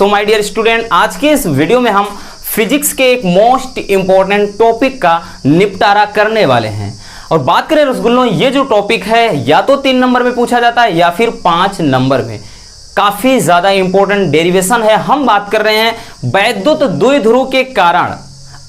तो my dear student, आज के इस वीडियो में हम फिजिक्स के एक मोस्ट इंपॉर्टेंट टॉपिक का निपटारा करने वाले हैं। और बात करें रसगुल्लों, ये जो टॉपिक है या तो 3 नंबर में पूछा जाता है या फिर 5 नंबर में। काफी ज्यादा इंपॉर्टेंट डेरिवेशन है। हम बात कर रहे हैं वैद्युत द्विध्रुव के कारण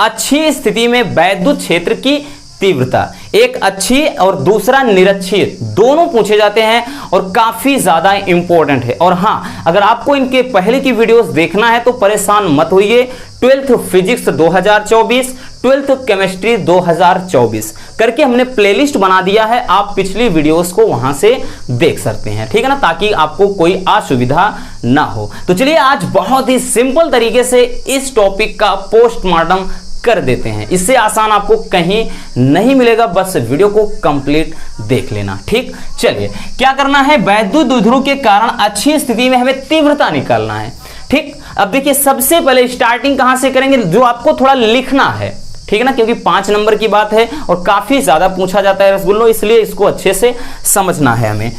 अच्छी स्थिति में वैद्युत क्षेत्र की तीव्रता, एक अच्छी और दूसरा निरक्षीय, दोनों पूछे जाते हैं और काफी ज्यादा इंपॉर्टेंट है। और हाँ, अगर आपको इनके पहले की वीडियोस देखना है तो परेशान मत होइए। 12th फिजिक्स 2024, 12th केमिस्ट्री 2024 करके हमने प्लेलिस्ट बना दिया है, आप पिछली वीडियोस को वहां से देख सकते हैं, ठीक है ना, ताकि आपको कोई असुविधा ना हो। तो चलिए आज बहुत ही सिंपल तरीके से इस टॉपिक का पोस्टमार्टम कर देते हैं। इससे आसान आपको कहीं नहीं मिलेगा, बस वीडियो को कंप्लीट देख लेना। ठीक, चलिए क्या करना है, वैद्युत द्विध्रुव के कारण अच्छी स्थिति में हमें तीव्रता निकालना है। ठीक, अब देखिए सबसे पहले स्टार्टिंग कहां से करेंगे, जो आपको थोड़ा लिखना है, ठीक है ना, क्योंकि 5 नंबर की बात है और काफी ज्यादा पूछा जाता है रसगुल्लो, इसलिए इसको अच्छे से समझना है हमें।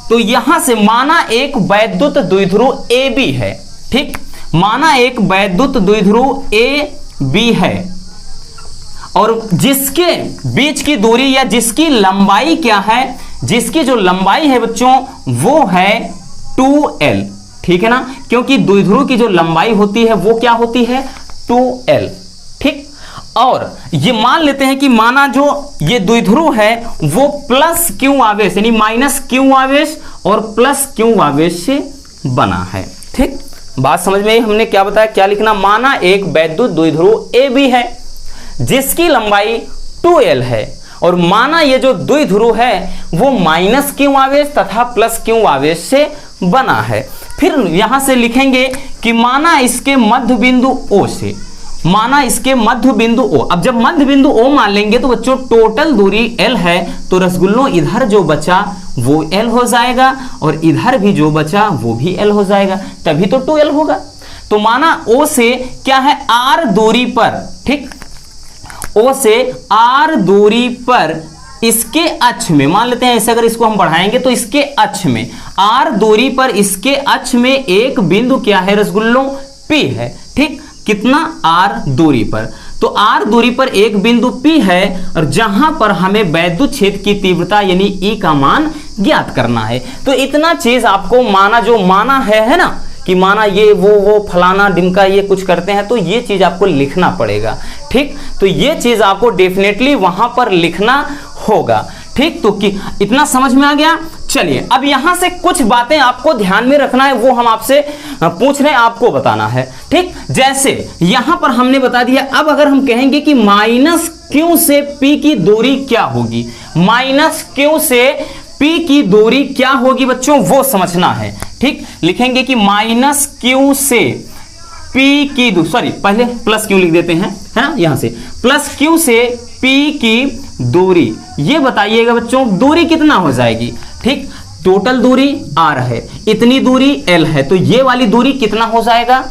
तो यहां से माना एक वैद्युत द्विध्रुव ए बी है। ठीक, माना एक वैद्युत द्विध्रुव ए बी है और जिसके बीच की दूरी या जिसकी लंबाई क्या है, जिसकी जो लंबाई है बच्चों वो है 2l, ठीक है ना, क्योंकि द्विध्रुव की जो लंबाई होती है वो क्या होती है 2l। ठीक, और ये मान लेते हैं कि माना जो ये द्विध्रुव है वो प्लस क्यू आवेश यानी माइनस क्यू आवेश और प्लस क्यू आवेश से बना है। ठीक, बात समझ में आई, हमने क्या बताया, क्या लिखना, माना एक वैद्युत द्विध्रुव ए बी है जिसकी लंबाई 2l है और माना ये जो द्विध्रुव है वो माइनस क्यू आवेश तथा प्लस क्यू आवेश से बना है। फिर यहां से लिखेंगे कि माना इसके मध्य बिंदु O से, माना इसके मध्य बिंदु O। अब जब मध्य बिंदु O मान लेंगे तो बच्चों टोटल दूरी L है, तो रसगुल्लों इधर जो बचा वो L हो जाएगा और इधर भी जो बचा वो भी L हो जाएगा, तभी तो 2L होगा। तो माना O से क्या है, R दूरी पर, ठीक, O से R दूरी पर इसके अक्ष में, मान लेते हैं ऐसे, अगर इसको हम बढ़ाएंगे तो इसके अक्ष में, R दूरी पर इसके अक्ष में एक बिंदु क्या है रसगुल्लों, P है। ठीक, कितना, R दूरी पर, तो R दूरी पर एक बिंदु P है और जहां पर हमें वैद्युत क्षेत्र की तीव्रता यानी E का मान ज्ञात करना है। तो इतना चीज आपको माना, जो माना है ना, कि माना ये वो फलाना डिमका ये कुछ करते हैं, तो ये चीज आपको लिखना पड़ेगा। ठीक, तो ये चीज आपको डेफिनेटली वहां पर लिखना होगा। ठीक, तो कि इतना समझ में आ गया। चलिए अब यहां से कुछ बातें आपको ध्यान में रखना है, वो हम आपसे पूछ रहे हैं, आपको बताना है। ठीक, जैसे यहां पर हमने बता दिया। अब अगर हम कहेंगे कि माइनस क्यू से पी की दूरी क्या होगी, माइनस क्यू से P की दूरी क्या होगी बच्चों, वो समझना है। ठीक, लिखेंगे कि माइनस क्यू से P की दूरी, सॉरी पहले प्लस क्यू लिख देते हैं, है ना, यहां से प्लस क्यू से P की दूरी, ये बताइएगा बच्चों दूरी कितना हो जाएगी। ठीक, टोटल दूरी R है, इतनी दूरी L है, तो ये वाली दूरी कितना हो जाएगा,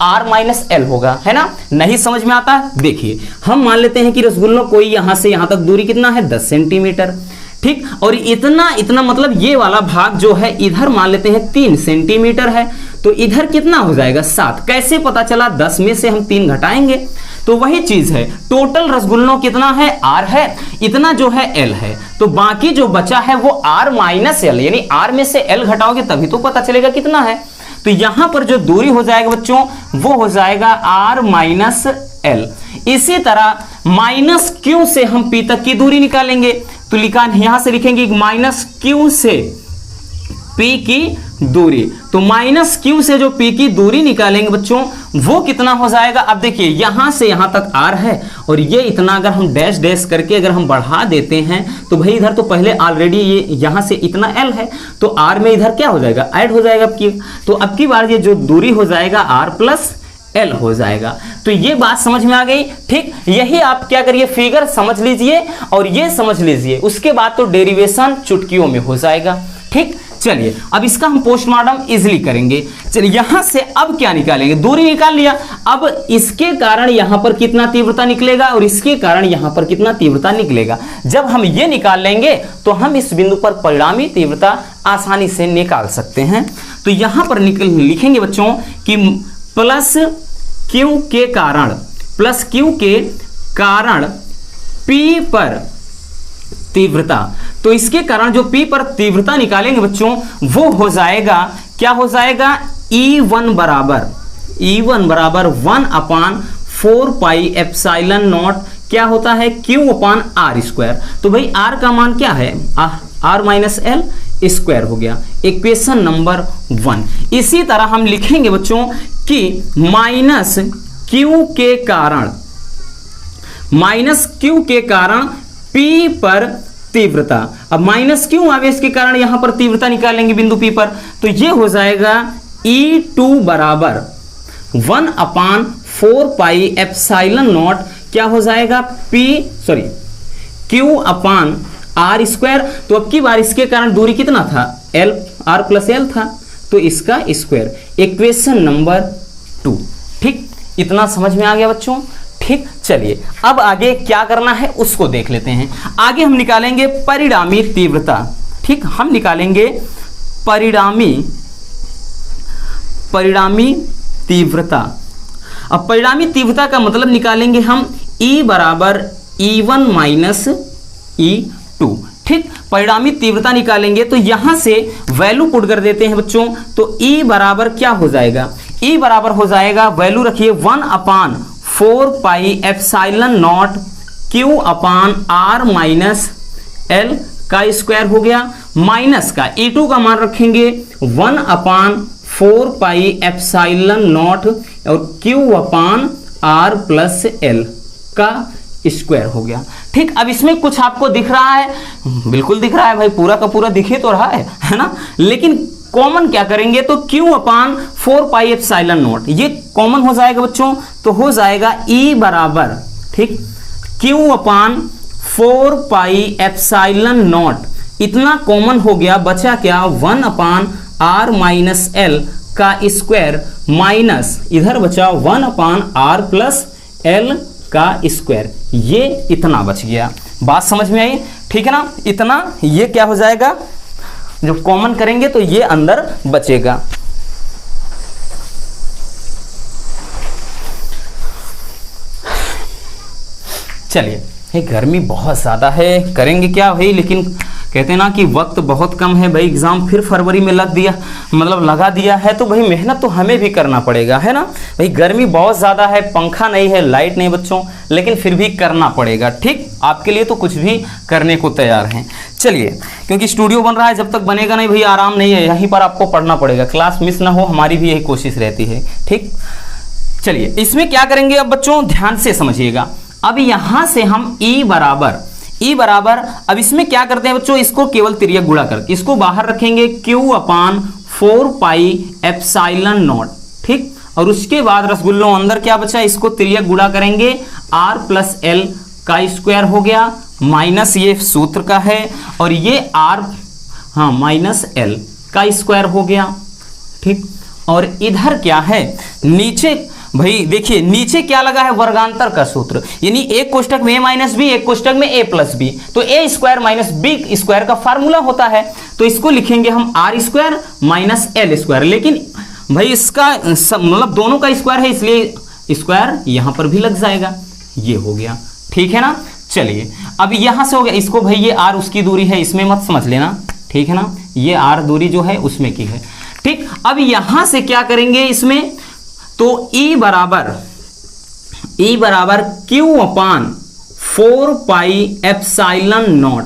R माइनस L होगा, है ना। नहीं समझ में आता, देखिए हम मान लेते हैं कि रसगुल्लों कोई यहां से यहां तक दूरी कितना है 10 सेंटीमीटर। ठीक, और इतना मतलब ये वाला भाग जो है इधर मान लेते हैं 3 सेंटीमीटर है, तो इधर कितना हो जाएगा 7। कैसे पता चला, 10 में से हम 3 घटाएंगे, तो वही चीज है, टोटल रसगुल्लों कितना है, R है, इतना जो है L है, तो बाकी जो बचा है वो R माइनस L, यानी R में से L घटाओगे तभी तो पता चलेगा कितना है। तो यहां पर जो दूरी हो जाएगा बच्चों वो हो जाएगा R माइनस L। इसी तरह माइनस Q से हम P तक की दूरी निकालेंगे, तो यहां से लिखेंगे माइनस Q से P की दूरी, तो माइनस Q से जो P की दूरी निकालेंगे बच्चों वो कितना हो जाएगा। अब देखिए यहां से यहां तक R है और ये इतना अगर हम डैश डैश करके अगर हम बढ़ा देते हैं तो भाई इधर तो पहले ऑलरेडी ये यहां से इतना L है, तो R में इधर क्या हो जाएगा, ऐड हो जाएगा अब की, तो अब की बार ये जो दूरी हो जाएगा R प्लस L हो जाएगा। तो ये बात समझ में आ गई। ठीक, यही आप क्या करिए, फिगर समझ लीजिए और ये समझ लीजिए, उसके बाद तो डेरिवेशन चुटकियों में हो जाएगा। ठीक, चलिए अब इसका हम पोस्टमार्टम इजीली करेंगे। चलिए यहां से अब क्या निकालेंगे, दूरी निकाल लिया, अब इसके कारण यहां पर कितना तीव्रता निकलेगा और इसके कारण यहां पर कितना तीव्रता निकलेगा। जब हम ये निकाल लेंगे तो हम इस बिंदु पर परिणामी तीव्रता आसानी से निकाल सकते हैं। तो यहां पर लिखेंगे बच्चों कि प्लस क्यू के कारण P पर तीव्रता। तो इसके कारण जो P पर तीव्रता निकालेंगे बच्चों वो हो जाएगा, क्या हो जाएगा, E1 बराबर 1/4 पाई एप्सिलॉन नॉट, क्या होता है, Q/r²। तो भाई R का मान क्या है, R माइनस L स्क्वायर हो गया, इक्वेशन नंबर 1। इसी तरह हम लिखेंगे बच्चों कि माइनस Q के कारण P पर तीव्रता। अब माइनस Q आवेश के कारण यहां पर तीव्रता निकालेंगे बिंदु P पर, तो ये हो जाएगा E2 बराबर 1/4 पाई एप्सिलॉन नॉट, क्या हो जाएगा, Q/r²। तो अब की बार इसके कारण दूरी कितना था, L, R प्लस L था, तो इसका स्क्वायर, इक्वेशन नंबर 2। ठीक, इतना समझ में आ गया बच्चों। ठीक, चलिए अब आगे क्या करना है उसको देख लेते हैं। आगे हम निकालेंगे परिणामी तीव्रता। ठीक, हम निकालेंगे परिणामी तीव्रता। अब परिणामी तीव्रता का मतलब निकालेंगे हम E बराबर E1 माइनस E2। ठीक, परिणामी तीव्रता निकालेंगे तो यहां से वैल्यू पुट कर देते हैं बच्चों। तो E बराबर क्या हो जाएगा, E बराबर हो जाएगा, वैल्यू रखिए 1/4 pi epsilon not Q/r minus L का स्क्वायर हो गया, माइनस का E2 का मान रखेंगे 1/4 पाई एप्सिलॉन नॉट और Q/r प्लस L का स्क्वायर हो गया। ठीक, अब इसमें कुछ आपको दिख रहा है, बिल्कुल दिख रहा है भाई, पूरा का पूरा दिखे तो रहा है ना, लेकिन कॉमन क्या करेंगे, तो Q/4 पाई एप्सिलॉन नॉट ये कॉमन हो जाएगा बच्चों, तो हो जाएगा E बराबर, ठीक, Q/4 पाई एप्सिलॉन नॉट, इतना कॉमन हो गया, बचा क्या, 1/r माइनस L का स्क्वायर माइनस इधर बचा 1/r प्लस L का स्क्वायर, ये इतना बच गया। बात समझ में आई, ठीक है ना, इतना ये क्या हो जाएगा, जब कॉमन करेंगे तो ये अंदर बचेगा। चलिए, गर्मी बहुत ज्यादा है, करेंगे क्या भाई, लेकिन कहते हैं ना कि वक्त बहुत कम है भाई, एग्जाम फिर फरवरी में लगा दिया है, तो भाई मेहनत तो हमें भी करना पड़ेगा, है ना भाई। गर्मी बहुत ज़्यादा है, पंखा नहीं है, लाइट नहीं बच्चों, लेकिन फिर भी करना पड़ेगा। ठीक, आपके लिए तो कुछ भी करने को तैयार हैं। चलिए, क्योंकि स्टूडियो बन रहा है, जब तक बनेगा नहीं भाई आराम नहीं है, यहीं पर आपको पढ़ना पड़ेगा, क्लास मिस ना हो, हमारी भी यही कोशिश रहती है। ठीक, चलिए इसमें क्या करेंगे अब बच्चों, ध्यान से समझिएगा। अब यहाँ से हम E बराबर अब इसमें क्या करते हैं बच्चों, इसको केवल तिर्यक गुणा करके इसको बाहर रखेंगे, Q/4 पाई एप्सिलॉन नॉट। ठीक, और उसके बाद रसगुल्लों अंदर क्या बचा, इसको तिर्यक गुणा करेंगे, R प्लस L का स्क्वायर हो गया, माइनस ये सूत्र का है, और ये R माइनस L का स्क्वायर हो गया। ठीक, और इधर क्या है, नीचे भाई देखिए नीचे क्या लगा है, वर्गांतर का सूत्र, यानी एक कोष्टक में a माइनस बी, एक कोष्टक में a प्लस बी, तो a square minus b square का फार्मूला होता है, तो इसको लिखेंगे हम r square minus l square. लेकिन भाई इसका मतलब दोनों का स्क्वायर है, इसलिए स्क्वायर यहां पर भी लग जाएगा, ये हो गया। ठीक है ना, चलिए अब यहां से हो गया, इसको भाई ये r उसकी दूरी है, इसमें मत समझ लेना, ठीक है ना, ये r दूरी जो है उसमें की है। ठीक, अब यहां से क्या करेंगे इसमें, तो E बराबर Q/4 पाई एप्सिलॉन नॉट,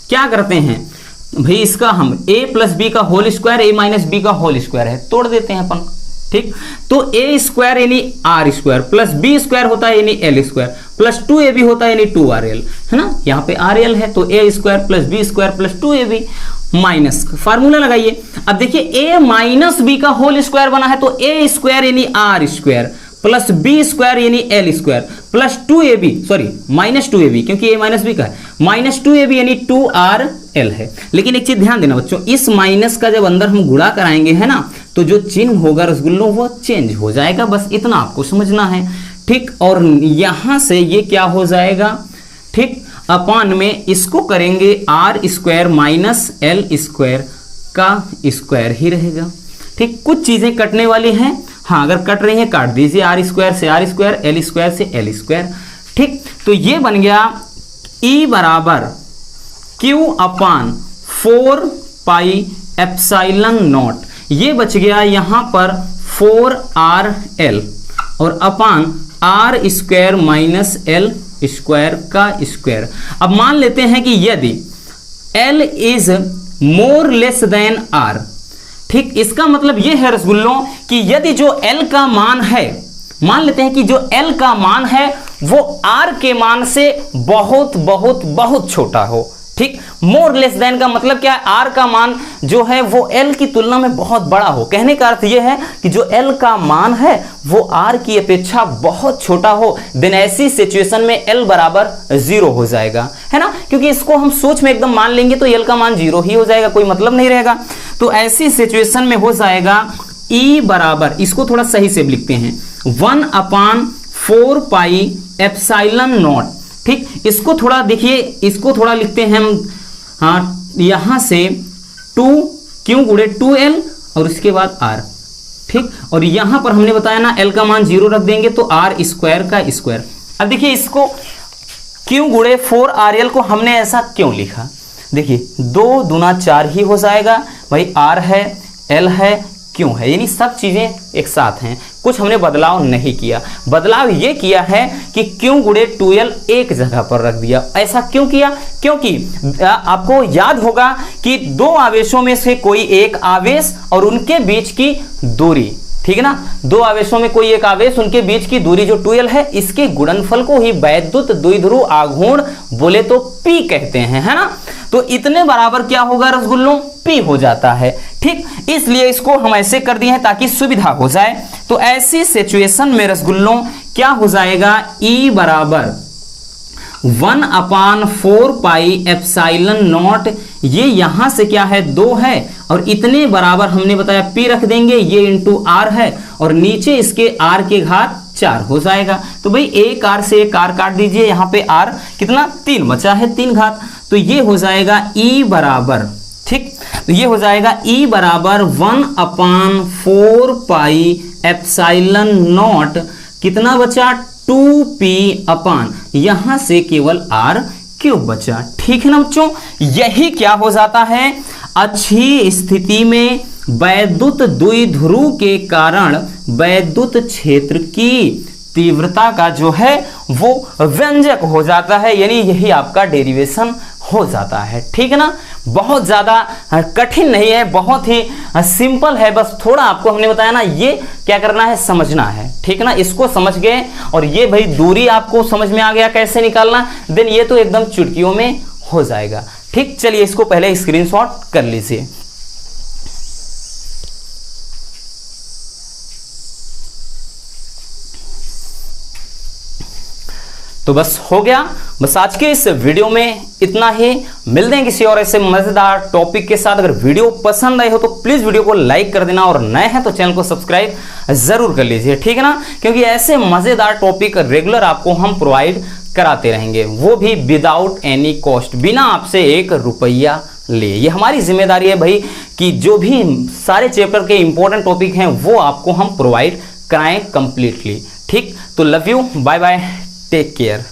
क्या करते हैं भाई, इसका हम a प्लस बी का whole square, a minus b का होल स्क्वायर है, तोड़ देते हैं अपन। ठीक, तो a स्क्वायर यानी r square plus b square होता है यानी l स्क्वायर प्लस 2ab होता है यानी 2rl, है ना, यहाँ पे rl है, तो a square plus b square plus 2ab minus formula लगाइए। अब देखिए a माइनस बी का होल स्क्वायर बना है, तो a स्क्वायर यानी r square plus b square यानी l square plus 2ab, sorry minus 2ab, क्योंकि a माइनस बी का है, माइनस 2ab यानी 2rl है। लेकिन एक चीज ध्यान देना बच्चों, इस माइनस का जब अंदर हम गुणा कराएंगे, है ना, तो जो चिन्ह होगा रसगुल्लों वो चेंज हो जाएगा, बस इतना आपको समझना है। ठीक, और यहां से ये क्या हो जाएगा, ठीक, अपान में इसको करेंगे r square minus l square का स्क्वायर ही रहेगा। ठीक, कुछ चीजें कटने वाली हैं, हाँ अगर कट रही है काट दीजिए, आर स्क्वायर से आर स्क्वायर, एल स्क्वायर से एल स्क्वायर। ठीक, तो ये बन गया E बराबर Q upon 4 pi epsilon naught, ये बच गया यहाँ पर 4RL और upon R square minus L square का स्क्वायर। अब मान लेते हैं कि यदि L is more less than R, ठीक, इसका मतलब यह है रसगुल्लों कि यदि जो L का मान है, मान लेते हैं कि जो L का मान है वो R के मान से बहुत बहुत बहुत छोटा हो। ठीक, मोर लेस देन का मतलब क्या है, R का मान जो है वो L की तुलना में बहुत बड़ा हो। कहने का अर्थ यह है कि जो L का मान है वो R की अपेक्षा बहुत छोटा हो, देन ऐसी सिचुएशन में L बराबर 0 हो जाएगा, है ना, क्योंकि इसको हम सोच में एकदम मान लेंगे तो L का मान 0 ही हो जाएगा, कोई मतलब नहीं रहेगा। तो ऐसी सिचुएशन में हो जाएगा E बराबर, इसको थोड़ा सही से लिखते हैं, 1/4 पाई एप्साइलन नॉट। ठीक, इसको थोड़ा देखिए, इसको थोड़ा लिखते हैं हम, हाँ यहां से 2 क्यों गुणे 2L और इसके बाद R। ठीक, और यहां पर हमने बताया ना L का मान 0 रख देंगे तो R स्क्वायर का स्क्वायर। अब देखिए इसको क्यों गुणे 4RL को हमने ऐसा क्यों लिखा, देखिए 2 दूना 4 ही हो जाएगा भाई, R है L है क्यों है, यानी सब चीजें एक साथ हैं, कुछ हमने बदलाव नहीं किया। बदलाव ये किया है कि क्यों गुणे 2L एक जगह पर रख दिया। ऐसा क्यों किया, क्योंकि आपको याद होगा कि दो आवेशों में से कोई एक आवेश और उनके बीच की दूरी, ठीक है ना, दो आवेशों में कोई एक आवेश, उनके बीच की दूरी जो 2L है, इसके गुणनफल को ही वैद्युत द्विध्रुव आघूर्ण बोले तो P कहते हैं, है ना। तो इतने बराबर क्या होगा रसगुल्लों, P हो जाता है। ठीक, इसलिए इसको हम ऐसे कर दिए हैं ताकि सुविधा हो जाए। तो ऐसी सिचुएशन में रसगुल्लों क्या हो जाएगा, E बराबर 1/4 पाई एप्साइलन नॉट, ये यहां से क्या है 2 है और इतने बराबर हमने बताया P रख देंगे, ये इंटू R है और नीचे इसके R के घात 4 हो जाएगा। तो भाई एक R से एक R काट दीजिए, यहाँ पे R कितना 3 बचा है, 3 घात, तो ये हो जाएगा E बराबर, ठीक, तो ये हो जाएगा E बराबर 1/4 पाई एप्साइलन नॉट, कितना बचा 2P अपान, यहां से केवल R क्यूब बचा। ठीक है ना बच्चों, यही क्या हो जाता है, अच्छी स्थिति में वैद्युत द्विध्रुव के कारण वैद्युत क्षेत्र की तीव्रता का जो है वो व्यंजक हो जाता है, यानी यही आपका डेरिवेशन हो जाता है। ठीक है ना, बहुत ज्यादा कठिन नहीं है, बहुत ही सिंपल है, बस थोड़ा आपको हमने बताया ना, ये क्या करना है समझना है। ठीक है ना, इसको समझ गए और ये भाई दूरी आपको समझ में आ गया कैसे निकालना, देन ये तो एकदम चुटकियों में हो जाएगा। ठीक, चलिए इसको पहले स्क्रीनशॉट कर लीजिए। तो बस हो गया, बस आज के इस वीडियो में इतना ही। मिलते हैं किसी और ऐसे मजेदार टॉपिक के साथ। अगर वीडियो पसंद आई हो तो प्लीज वीडियो को लाइक कर देना और नए हैं तो चैनल को सब्सक्राइब जरूर कर लीजिए। ठीक है ना, क्योंकि ऐसे मजेदार टॉपिक रेगुलर आपको हम प्रोवाइड कराते रहेंगे, वो भी विदाउट एनी कॉस्ट, बिना आपसे 1 रुपया लिए। ये हमारी जिम्मेदारी है भाई कि जो भी सारे चैप्टर के इंपॉर्टेंट टॉपिक हैं वो आपको हम प्रोवाइड कराएं कंप्लीटली। ठीक, तो love you, bye bye, take care.